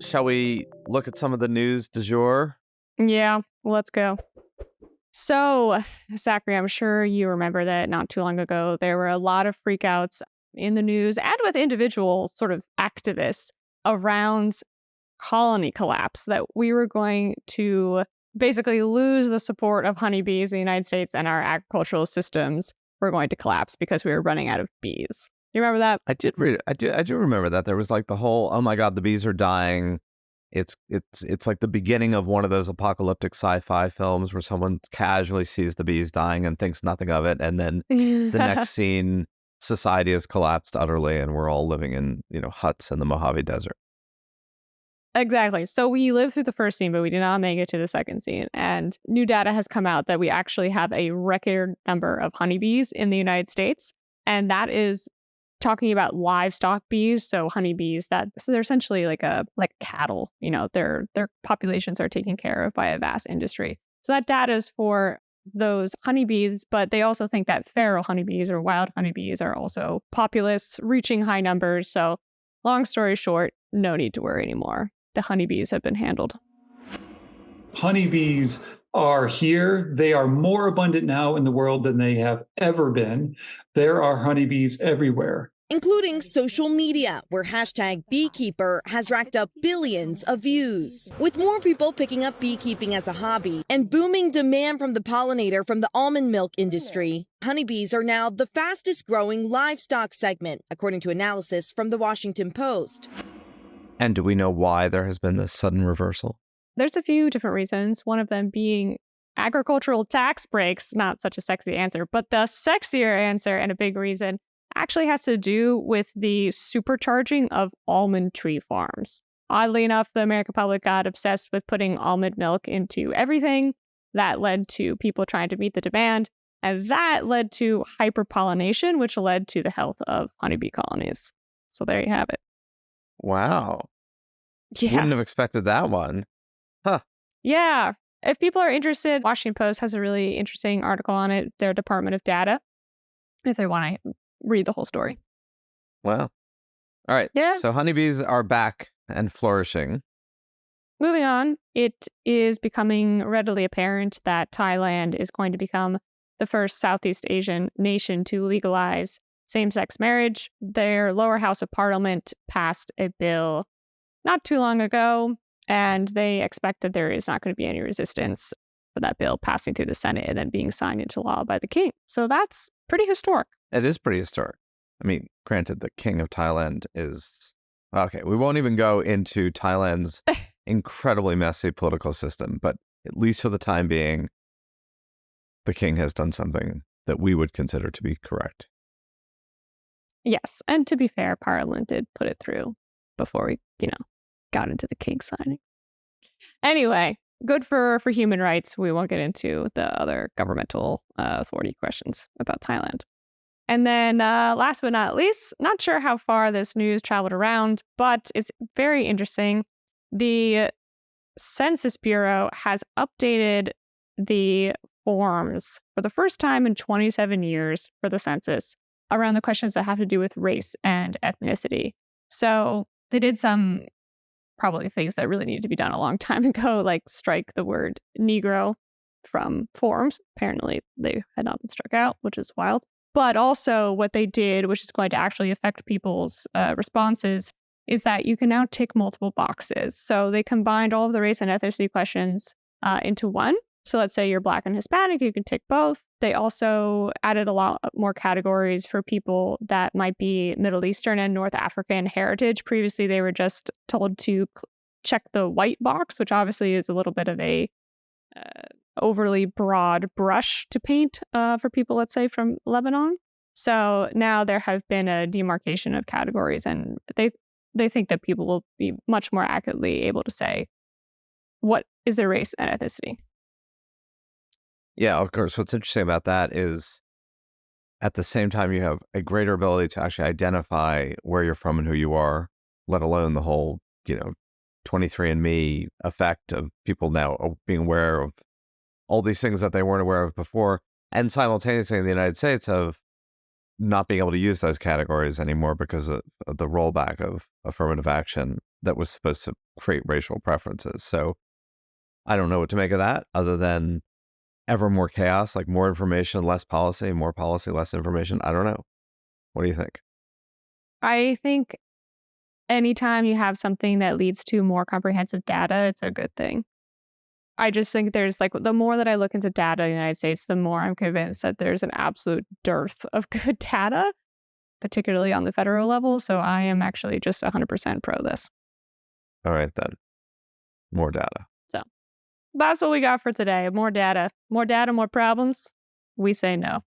Shall we look at some of the news du jour? Yeah, let's go. So, Zachary, I'm sure you remember that not too long ago, there were a lot of freakouts in the news and with individual sort of activists around colony collapse, that we were going to basically lose the support of honeybees in the United States and our agricultural systems were going to collapse because we were running out of bees. You remember that? I did read it. I do remember that there was like the whole, oh my God, the bees are dying. It's like the beginning of one of those apocalyptic sci-fi films where someone casually sees the bees dying and thinks nothing of it, and then the next scene, society has collapsed utterly, and we're all living in huts in the Mojave Desert. Exactly. So we lived through the first scene, but we did not make it to the second scene. And new data has come out that we actually have a record number of honeybees in the United States. And that is talking about livestock bees. So honeybees so they're essentially like cattle, their populations are taken care of by a vast industry. So that data is for those honeybees, but they also think that feral honeybees or wild honeybees are also populous, reaching high numbers. So long story short, no need to worry anymore. The honeybees have been handled. Honeybees are here. They are more abundant now in the world than they have ever been. There are honeybees everywhere. Including social media, where hashtag beekeeper has racked up billions of views. With more people picking up beekeeping as a hobby and booming demand from the pollinator from the almond milk industry, honeybees are now the fastest growing livestock segment, according to analysis from the Washington Post. And do we know why there has been this sudden reversal? There's a few different reasons, one of them being agricultural tax breaks. Not such a sexy answer, but the sexier answer and a big reason actually has to do with the supercharging of almond tree farms. Oddly enough, the American public got obsessed with putting almond milk into everything. That led to people trying to meet the demand, and that led to hyperpollination, which led to the health of honeybee colonies. So there you have it. Wow. Yeah. Wouldn't have expected that one. Huh. Yeah. If people are interested, Washington Post has a really interesting article on it, their Department of Data, if they want to read the whole story. Wow. All right. Yeah. So honeybees are back and flourishing. Moving on, it is becoming readily apparent that Thailand is going to become the first Southeast Asian nation to legalize same-sex marriage. Their lower house of parliament passed a bill not too long ago, and they expect that there is not going to be any resistance for that bill passing through the Senate and then being signed into law by the king. So that's pretty historic. It is pretty historic. I mean, granted, the king of Thailand is... Okay, we won't even go into Thailand's incredibly messy political system, but at least for the time being, the king has done something that we would consider to be correct. Yes, and to be fair, Parliament did put it through before we, got into the king signing. Anyway, good for human rights. We won't get into the other governmental authority questions about Thailand. And then last but not least, not sure how far this news traveled around, but it's very interesting. The Census Bureau has updated the forms for the first time in 27 years for the census around the questions that have to do with race and ethnicity. So they did some probably things that really needed to be done a long time ago, like strike the word Negro from forms. Apparently they had not been struck out, which is wild. But also what they did, which is going to actually affect people's responses, is that you can now tick multiple boxes. So they combined all of the race and ethnicity questions into one. So let's say you're Black and Hispanic, you can tick both. They also added a lot more categories for people that might be Middle Eastern and North African heritage. Previously, they were just told to check the white box, which obviously is a little bit of a overly broad brush to paint for people, let's say, from Lebanon. So now there have been a demarcation of categories, and they think that people will be much more accurately able to say what is their race and ethnicity. Yeah, of course. What's interesting about that is at the same time, you have a greater ability to actually identify where you're from and who you are, let alone the whole, 23andMe effect of people now being aware of all these things that they weren't aware of before. And simultaneously in the United States of not being able to use those categories anymore because of the rollback of affirmative action that was supposed to create racial preferences. So I don't know what to make of that other than ever more chaos, like more information, less policy, more policy, less information. I don't know. What do you think? I think anytime you have something that leads to more comprehensive data, it's a good thing. I just think there's like the more that I look into data in the United States, the more I'm convinced that there's an absolute dearth of good data, particularly on the federal level. So I am actually just 100% pro this. All right, then. More data. So that's what we got for today. More data, more problems. We say no.